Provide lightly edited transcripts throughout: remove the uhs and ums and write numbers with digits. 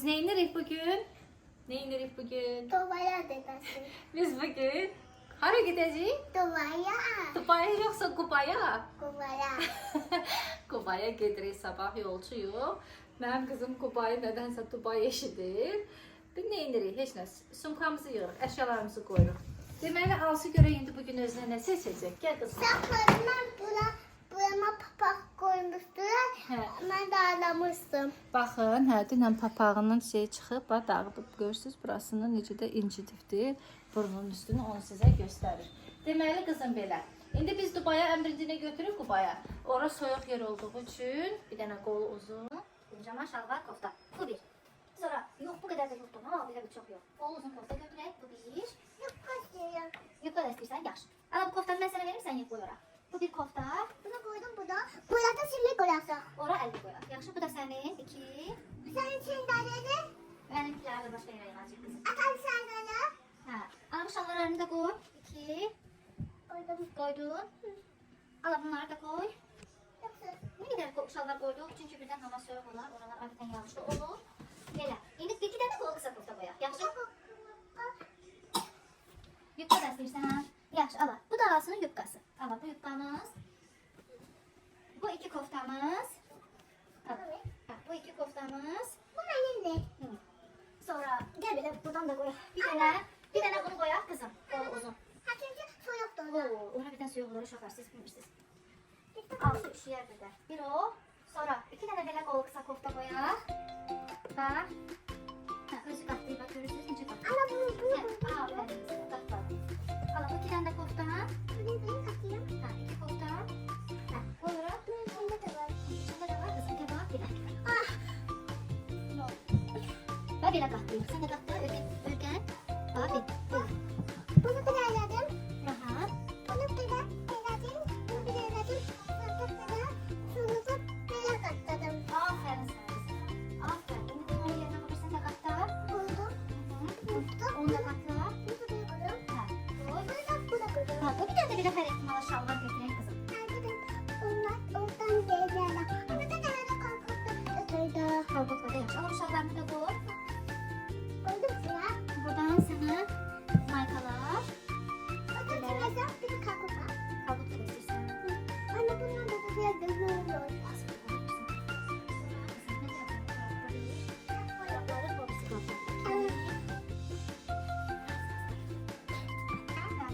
Biz ne ineriz bugün? Ne ineriz bugün? Dubai'ye dedesi. Biz bugün hara gideceğiz? Dubai'ye. Dubai'ye yoksa Kuba'ya? Dubai'ye. Kuba'ya gedirik, sabah yolcuyuq. Mənim qızım Kuba'yı nədənsə Dubai eşidir. Biz nə indirik? Heç nə. Sumkamızı yığırıq, əşyalarımızı qoyuruq. Deməli, Alsı görə indi bugün özünə nə seçəcək? Gəl qızım. Saklarından burama papak koymuştular. Hə. Ben de ağlamıştım. Baxın, hə, dünən papağının şeyi çıxıb, dağıdıb görürsüz, burasını necə də incidibdir. Burnunun üstünü onu sizə göstərir. Deməli, qızım belə. İndi biz Dubai'ye əmrincinə götürüb Kuba'ya. Ora soyuq yer olduğu üçün bir dənə qolu uzun. Pijama, şalvar, kofta. Bu bir. Sonra, yox, bu qədər də yoxdur. Ha, belə bir çox yox. Qol uzun kofta götürək, bu bir. Yubka da istəyirsən, yaxşı. Ala, bu koftanı mən sənə verim, sən yub qoy ora. Bu bir kofta. Bunu koydum bu da. Burada simli koyarsa. Ora 50 qoyaq. Yaxşı, bu da sənin. 2. Senin için nerede? Benimkiler de başka yere gelecek kızım. Atan sen de. Ha. Al bu şalvarlarını da koy. 2. Koydum. Koydun. Al bunları da koy. Ne kadar şalvar koyduk? Çünkü birden hava soğuk olur. Oralar adeten yağışlı olur. Böyle. Şimdi bir iki tane kolu kısa kofta koyaq. Yaxşı. Yupka da istəyirsən ha. Yaxşı, ala. Bu da Alasının yupkası. Ala, bu yupkamız. Bu iki koftamız. Al. Ha, bu iki koftamız. Bu benim de. Sonra gel böyle buradan da koyaq. Bir tane bunu koyaq kızım. Kolu uzun. Hakimci soyup Oo, dolu. ona bir tane suyu olur, uşaqlar siz bilmirsiniz. Altı üşüyer bir de. Bir o. Sonra iki tane belə qol qısa kofta koyaq. Bax. Ha, özü qatlayıb, bak görürsünüz necə qatlayıb. Ana bunu. Aferin size, qatladı. Ala, bu iki tane de kofta. Bunu katayım. Ha, iki kofta. Ha, koyuruq. Bunun içinde de var. İçində də var, qızım, gel bax, bir dakika. Ah. Bax, belə qatlayıb. Sən də qatla, örgən. Bax, bir. Bunu birazladım. Rahat. Bunu birazladım. Bunu birazladım. Şunu da biraz katladım. Aferin sana kızım. Aferin. Bunu da onun yerine koyursan da qatla. Oldu. Onu da qatla. Bunu da koyuyorum. Ha, koy. Bu da koyuyorum. Ha, bu bir tane de bir de her ihtimala şalvar götüreyim kızım. Onlar oradan gelirler. Ama da nerede kalkıp da Kalbukla da yapacağım. Ama bu şalvarını da koy. koydum sıra. Buradan sana maykalar. O da sırada bir de kalkıp var. Kalbuk da götürsen. Anne bundan da biraz da yoğuruyor.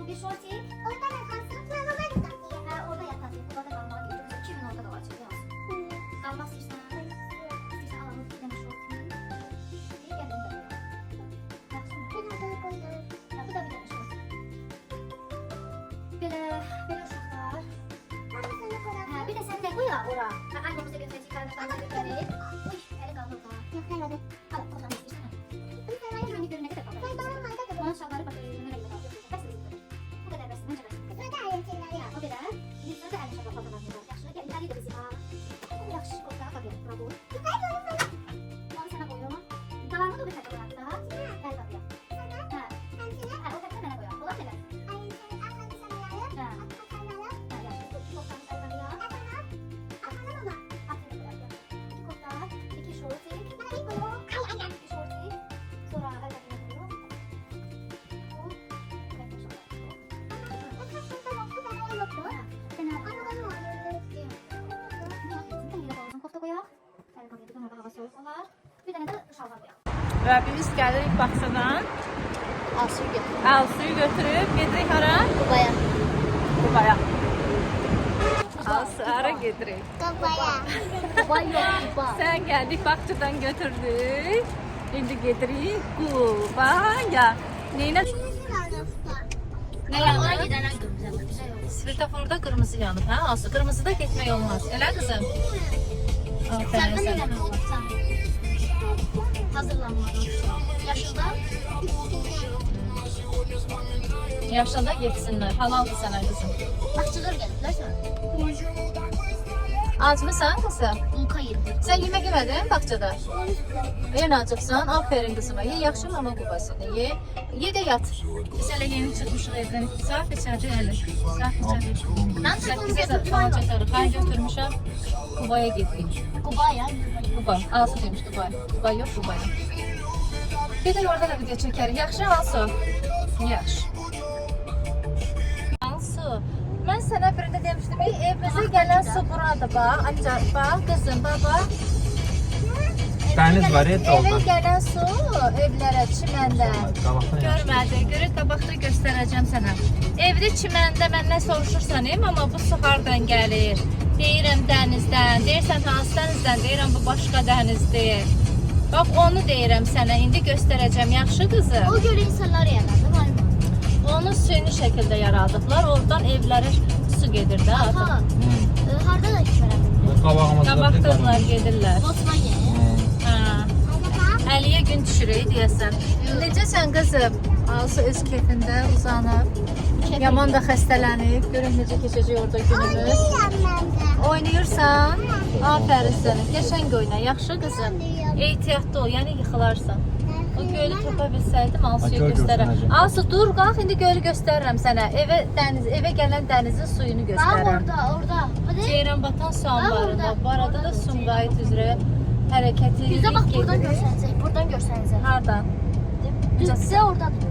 Bu bir şortik. Orada da kalsın sonra ben de takayım. Ha, orada yatarsın. Burada kalmalı götürürüz. 2 gün orada kalacak. Kalmaz istersen. İstersen alalım bir tane şortik. İyi geldin de. Yaxşı mı? Bunu da koydum. Ha, bu da bir tane şortik. Böyle uşaqlar. Ben de sana koyarım. Ha, bir de sen de koy ya ora. Ha, annemize götürecek, kardeşlerimize götürecek. Uy, eli kaldı orada. Yok herhalde. Al, koşalım istersen. Bunu sana Hayır, hani görüne kadar kaldı. Ben bana mayda da Onun şalvarı bak, önüne göre kaldı. Bəs edin. Bu kadar bəs, necə bəs? Bu da ayrıntılar ya. Ya, o qədər. Bir sürü də əli şalvar paltarlarımız var. Yaxşı, gəl, İtaliya da bizim ha. Yaxşı, orada, bak, bura bu. Onu sana koyuyorum. Kalanını da bir tane koyalım daha. Gel bak ya. Ha, ha, o tarafa mənə koyalım. Olar belə. Ha, ha, yaxşı. Bu iki koftamız əvvəl ya. Atını koyalım. İki kofta, iki şortik. İki şortik. Sonra əvvəl koyuyorum. Bu, evet, şalvar. Ha, bir dənə kofta koyaq. Əl qapıya tutun, orada hava soyuq olar. Bir dənə də şalvar koyaq. Və biz gəlirik baxsadan. Al suyu götürüb gedirik hara? Kubaya. Al su hara gedirik. Sən gəldik baxçadan götürdük. İndi gedirik Kubaya. Neynə? Svetoforda qırmızı yanıb, hə? Aslı qırmızıda getmək olmaz. Elə qızım? Aferin sənə. Hazırlanmalı. Yaşılda? Yaşılda getsinlər. Halaldır sənə qızım. Bakçılar geldiler sonra. Acmısan qızım? Kayırdı. Sən yemək yemədin bağçada? Yenə acıqsan. Aferin qızıma. Ye yaxşı mama qubasını. Ye də yat. Biz hələ yeni çıxmışıq evdən. Saat içəridə əlir. Saat içəridə. Ben 8-ə falan çatarıq. Mən götürmüşəm. Kubaya getdik. Kubaya. Kuba. Aslı demiş Dubai. Dubai yox, Kubaya. Bir də orada da video çəkərik. Yaxşı Alsu? Yaxşı. Alsu, mən sənə birində demişdim, evimizə gələn su buradır, bax. Ancaq, bax, qızım, bax. Dəniz var ya Evə orada. gələn su, evlərə, çiməndə. Qabaqdan Görmədi, görək qabaqda göstərəcəm sənə. Evdə çiməndə məndən soruşursan, amma bu su hardan gəlir? Deyirəm dənizdən, deyirsən hansı dənizdən, deyirəm bu başqa dənizdir. Bax onu deyirəm sənə, indi göstərəcəm, yaxşı qızım. O göl insanlar yaradı, var mı? Onu süni şəkildə yaradıblar, oradan evlərə su gedir də. Ata, harada da düşərəm? Qabağımızda Qabaqdırlar, gedirlər. Volkswagen. Hə. Əliyə gün düşürək deyəsən. Necəsən qızım? Alsı öz keyfində uzanıb. Yaman da xəstələnib. Görün necə keçəcək orada günümüz. Oynayırsan? Afərin sənə. Qəşəng oyna. Yaxşı qızım. Ehtiyatlı ol, yəni yıxılarsan. O gölü topa bilsəydim Alsu'yu Göl göstərəm. göstərəcəm. Alsu dur, qalx, indi gölü göstərirəm sənə. Evə gələn dənizin suyunu Bax göstərərəm. orada. Hadi. Ceyran batan su anbarında. orada. Bu arada da Sumqayıt üzrə hərəkəti Bizə bax buradan gedir. görsənəcək, buradan görsənəcək. Hardan? Bizə oradadır.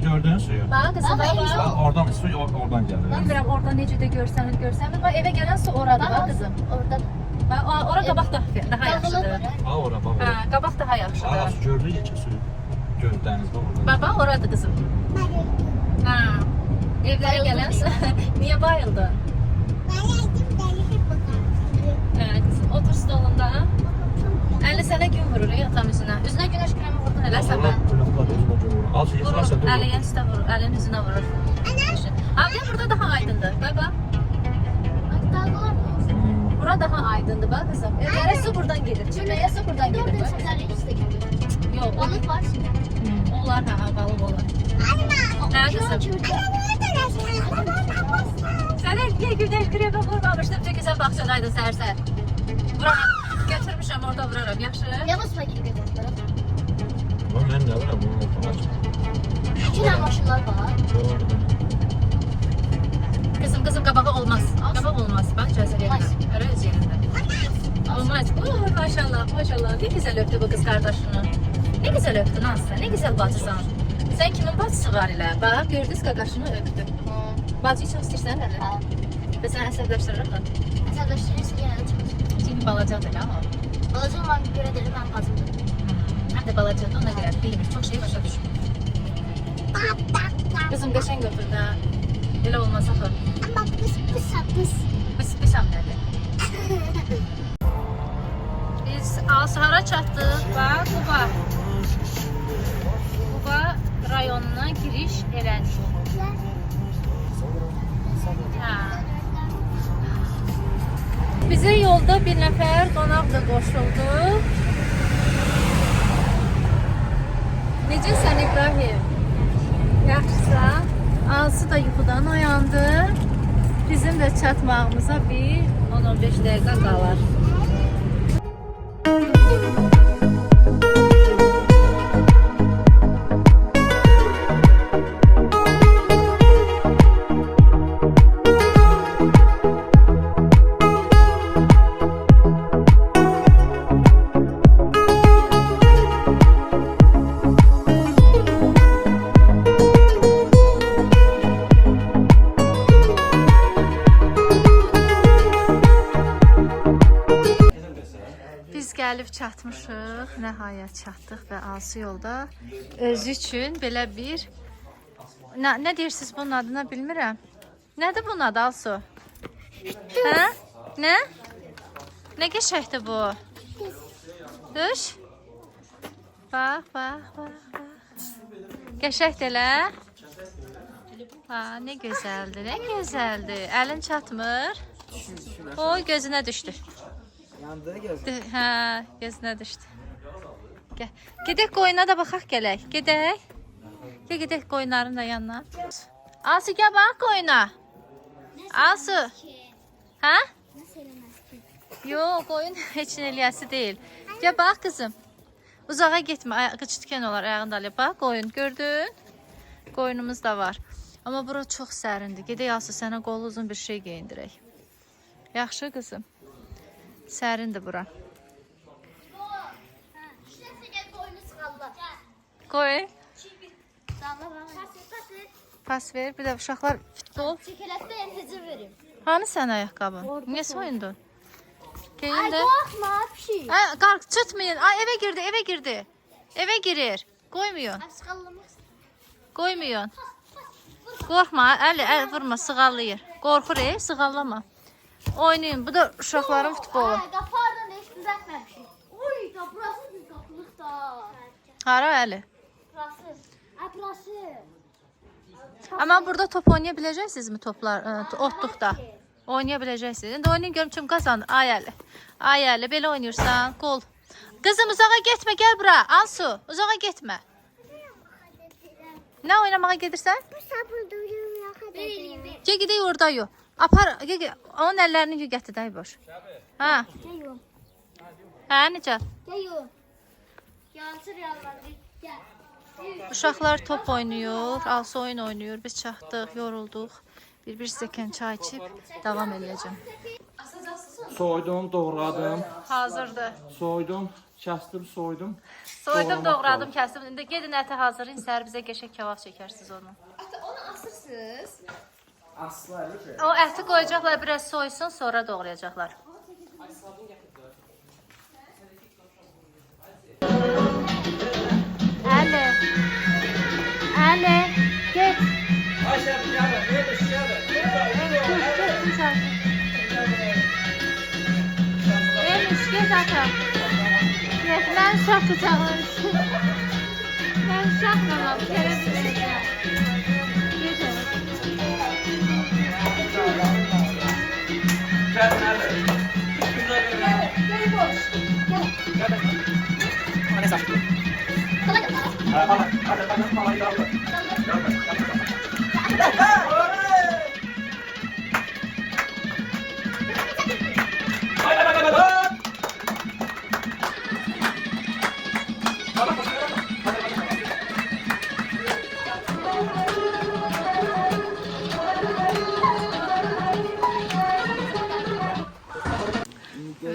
Gördün suyu. Bax qızım, Bax, bax. Bax, oradan su oradan gəlir. Bilmirəm orada necə də görsənir. Bax evə gələn su oradır, bax qızım. Oradadır. Bax ora qabaq daha yaxşıdır. Bax ora, bax ora. Hə, qabaq daha yaxşıdır. Ağası gördün ya ki suyu. Göl dəniz bax orada. Bax oradır qızım. Hə. Evlərə gələn su. Niyə bayıldın? Hə, qızım, otur stolunda. Əli sənə gün vurur atam üzünə. Üzünə günəş kremi vurdun eləsən mən. Al suyu Vurur, sarsa dur. əliyə üstə vurur, əlin üzünə vurur. Abi burada daha aydındır. Bax. Dalgalar mı? Bura daha aydındır bax qızım. Evlərə su buradan gedir. Çimməyə su buradan gedir. Orada Bax. insanlar üstə gəlir. Yox, Balık var. onlar hə, balıq olur. Hə qızım. Sənə niyə günəş kremi vurmamışdım? Çünki sən bağçadaydın səhər-səhər. Vuraram. Götürmüşəm, orada vuraram. Yaxşı? Yavaş paketi götürdüm. Bax mən də var, bunu ortadan açdım. İki tane maşınlar var. Qızım qabağı olmaz. Qabaq olmaz. Bax icazə verirəm. Görə öz yerində. Olmaz. Maşallah. Ne güzel öptü bu kız kardeşini. Ne güzel öptün Aslı. Ne güzel bacısan. Sen kimin bacısı var ilə? Bax gördünüz qaqaşını öptü. Bacıyı çox istəyirsən hələ? Hə. Və səni əsəbləşdirir mi? Əsəbləşdirirsə yenə də çıxır. Çünki balacadır amma. Balaca olan görə deyir, mən bacımdır. Həm də balacadır, ona görə bilmir. Çox şey başa düşmür. Qızım qəşəng öpür də. Elə olmaz axı. Ama pıs. Pis nədir? Biz Asahara çatdıq. Bax, Quba rayonuna giriş elədik. Hə. Bizə yolda bir nəfər qonaq da qoşuldu. Necəsən İbrahim? Yaxşısan? Alsı da yuxudan oyandı. Bizim də çatmağımıza bir 10-15 dəqiqə qalar. Biz gəlib çatmışıq, nəhayət çatdıq və Alsı yolda özü üçün belə bir nə deyirsiniz bunun adına bilmirəm. Nədir bunun adı Alsu? Hə? Nə? Nə qəşəngdir bu? Düş. Bax. Qəşəngdir elə? Ha, nə gözəldir. Əlin çatmır. Oy, gözünə düşdü. Hə, gözünə düşdü. Gəl. Gedək qoyuna da baxaq gələk. Gedək qoyunların da yanına. Asu gəl bax qoyuna. Asu. Hə? Yox, qoyun heç nə eləyəsi deyil. Gəl bax qızım. Uzağa getmə, ayağı çitken olar ayağında alə. Bax qoyun, gördün? Qoyunumuz da var. Amma bura çox sərindir. Gedək Asu sənə qolu uzun bir şey geyindirək. Yaxşı qızım. Sərindir bura. Qoy. Damla bana. Pas ver. Bir də uşaqlar futbol. Çikolatda hızır verim. Hani sən ayaqqabın? Niyə soyundun? Geyin də. Korkma bir şey. Ay, qalx, çıxmayın. Ay, evə girdi, evə girdi. Evə girir. Qoymuyor. Qoymuyor. Qorxma, əl vurma, sığallayır. Qorxur, sığallama. Oynayın. Bu da uşaqların futbolu. Ay qapardan heç düzəltməmişik. Oy, da burası düz qapılıq da. Hara əli? Burası. Ay burası. Amma burada top oynaya biləcəksinizmi toplar, otluqda? Oynaya biləcəksiniz. İndi oynayın görüm kim qazanır. Ay əli. Ay əli, belə oynayırsan, gol. Qızım uzağa getmə, gəl bura. Ansu, uzağa getmə. Nə oynamağa gedirsən? Bu sabır duyuyorum ya kadar. Gəl gedək orada yu. Apar, gəl. Onun əllərini yu gətir day boş. Hə. Geyum. Hə, necə? Geyum. Yansır yalvardı. Gel. Uşaqlar top oynayır, Alsı oyun oynayır. Biz çatdıq, yorulduq. Bir stəkan çay içib davam edəcəm. Soydum, doğradım. Hazırdır. Soydum, kəsdim, soydum. Soydum, doğradım, kəsdim. İndi gedin əti hazırlayın, səhər bizə qəşəng kebab çəkərsiniz onu. Onu asırsınız. O əti qoyacaqlar, biraz soysun, sonra doğrayacaqlar. Əli. Əli, get. Emiş, get ata. Get, mən uşaq qucağım. Mən uşaqlamam, tərəf edəcəm. Get ata.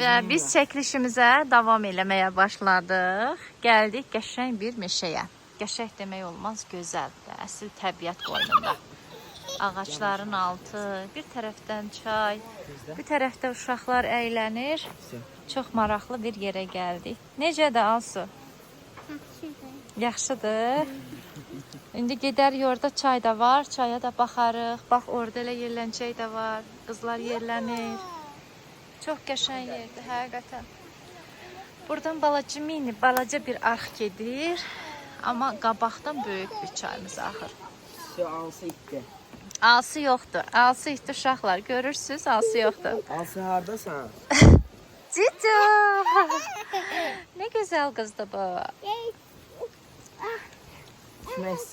Və biz çəkilişimizə davam eləməyə başladıq. Gəldik qəşəng bir meşəyə. Qəşəng demək olmaz, gözəldir. Əsl təbiət qoynunda. Ağacların altı, bir tərəfdən çay, bir tərəfdə uşaqlar əylənir. Çox maraqlı bir yerə gəldik. Necədir Alsu? Yaxşıdır. İndi gedərik, orada çay da var, çaya da baxarıq. Bax, orada elə yerləncək də var, qızlar yerlənir. Çox qəşəng yerdir, həqiqətən. Buradan balaca bir arx gedir. Amma qabaqdan böyük bir çayımız axır. Alsı itdi. Alsı yoxdur. Alsı itdi uşaqlar. Görürsünüz, alsı yoxdur. Alsı hardasan? Cicu! Nə gözəl qızdır bu. Düşməz.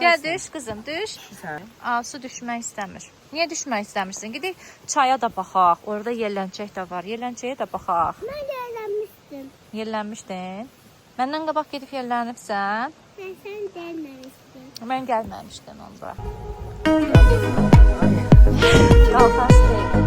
Gəl, düş qızım, düş. Sən? Alsı düşmək istəmir. Niyə düşmək istəmirsən? Gedək çaya da baxaq. Orada yerləncək də var. Yerləncəyə də baxaq. Ben de öğrenmiştim. Yerlənmişdin. Məndən qabaq gedib yerlənibsən. Ben sen gelmemiştin. Mən gəlməmişdim onda. Qalxas deyil.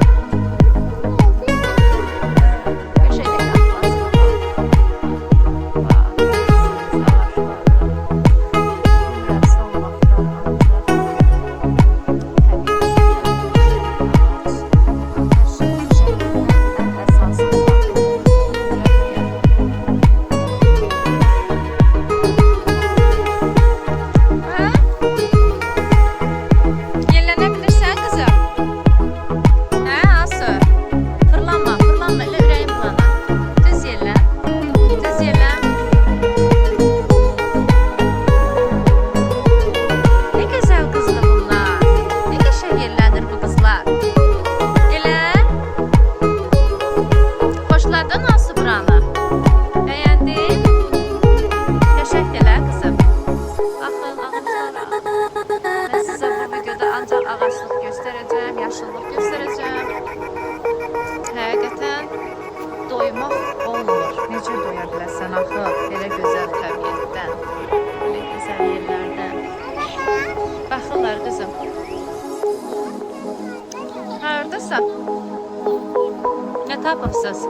Baxırlar qızım. Haradasan? Nə tapıbsınız?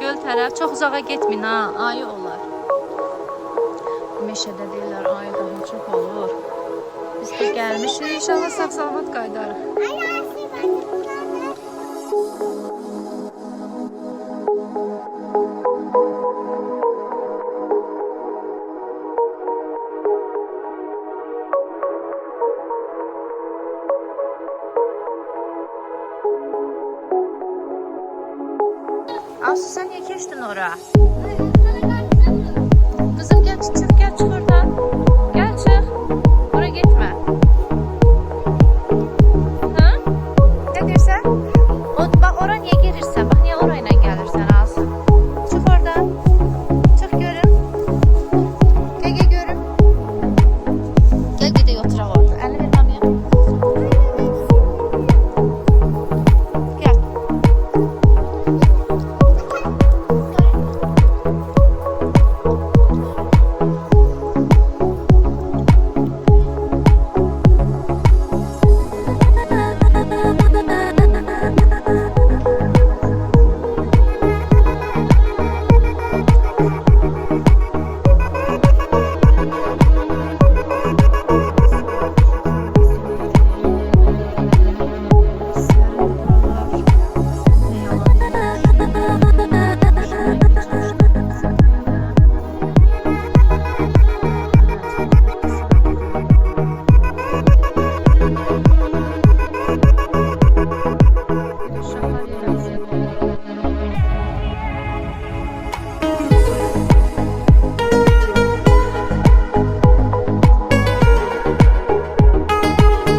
Göl tərəf. Çox uzağa getməyin ha. Ayı olar. meşədə deyirlər, ay daha çox olur. Biz də gəlmişik, inşallah sağ-salamat qayıdarıq. Asu, sen niye keçdin ora? Kızım gel çık oradan. Gel çık. Oraya gitme. Ha? Ne diyorsun? Bak oraya niye girirsen? Bak niye orayla gelirsen Asu? Çık oradan. Çık görüm. Gel görüm. Gel gidelim oturalım orada. Elini ver mamaya. Gel.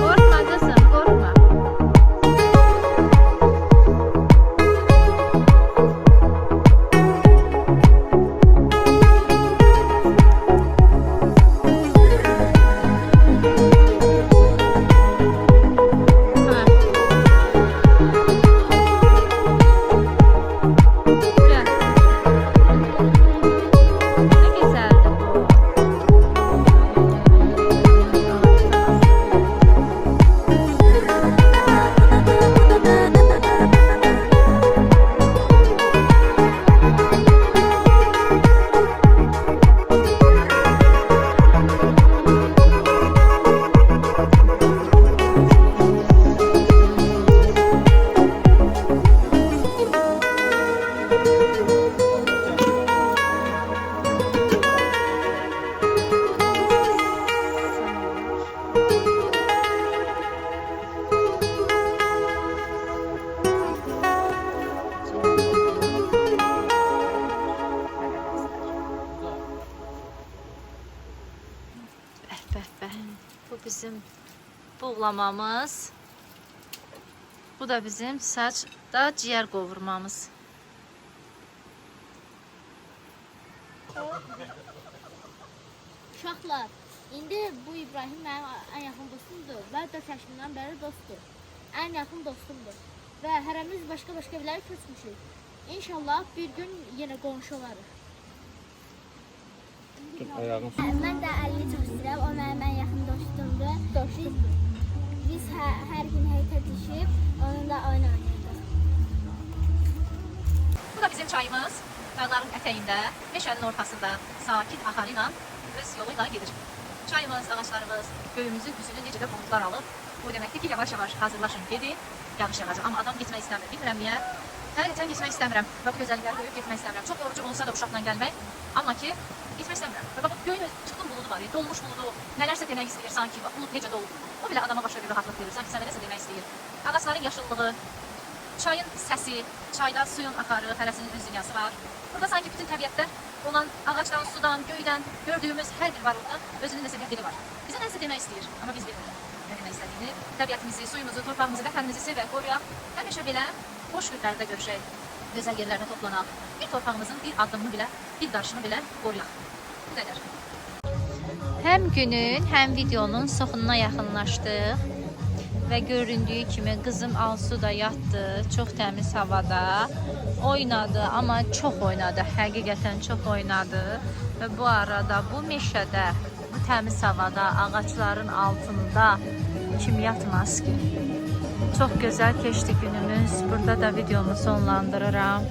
Korkma kızım, korkma. Ha. Gel. Ne güzeldi bu. Bəh. Bu bizim buğlamamız. Bu da bizim saçda ciğer qovurmamız. Uşaqlar, indi bu İbrahim mənim ən yaxın dostumdur və 4 yaşımdan bəri dostdur. Ən yaxın dostumdur və hərəmiz başqa-başqa evlərə köçmüşük. İnşallah bir gün yenə qonşu olarıq. Mən də Əlini çox istəyirəm. O mənim ən yaxın dostumdur. Biz hər gün həyətə düşüb onunla oyun oynayırdıq. Bu da bizim çayımız. Dağların ətəyində, meşənin ortasında sakit axarı ilə öz yolu ilə gedir. Çayımız, ağaçlarımız, göyümüzün üzünü necə də buludlar alıb. Bu deməkdir ki, yavaş-yavaş hazırlaşın, gedin, yağış yağacaq. Amma adam getmək istəmir. Bilmirəm niyə. Həqiqətən getmək istəmirəm. Və bu gözəllikləri görüb getmək istəmirəm. Çox yorucu olsa da uşaqla gəlmək. Amma ki, getmək istəmirəm. Və bax, göyün çıxdım buludu var, dolmuş buludu. Nələrsə demək istəyir sanki. Bax, bulud necə dolub. O bile adama başka bir rahatlıq verir. Sanki sənə nəsə demək istəyir. Ağaçların yaşıllığı, çayın səsi, çayda suyun axarı, hərəsinin öz dünyası var. Burada sanki bütün təbiətdə olan ağacdan, sudan, göydən gördüyümüz hər bir varlıqdan özünün nəsə bir dili var. Bizə nəsə demək istəyir, amma biz bilmirik nə demək istədiyini. Təbiətimizi, suyumuzu, torpağımızı, vətənimizi sevək, qoruyaq. Həmişə belə boş günlərdə görüşək, gözəl yerlərdə toplanaq. Bir torpağımızın bir addımını belə, bir qarşını belə qoruyaq. Bu qədər. Həm günün, həm videonun sonuna yaxınlaşdıq. Və göründüyü kimi qızım Alsu da yatdı, çox təmiz havada oynadı, amma çox oynadı, həqiqətən çox oynadı. Və bu arada bu meşədə, bu təmiz havada, ağaçların altında kim yatmaz ki? Çox gözəl keçdi günümüz. Burada da videomu sonlandırıram.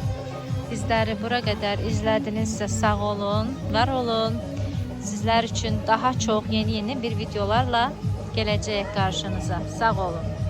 Bizləri bura qədər izlədinizsə sağ olun, var olun. Sizler üçün daha çox yeni bir videolarla gələcək qarşınıza. Sağ olun.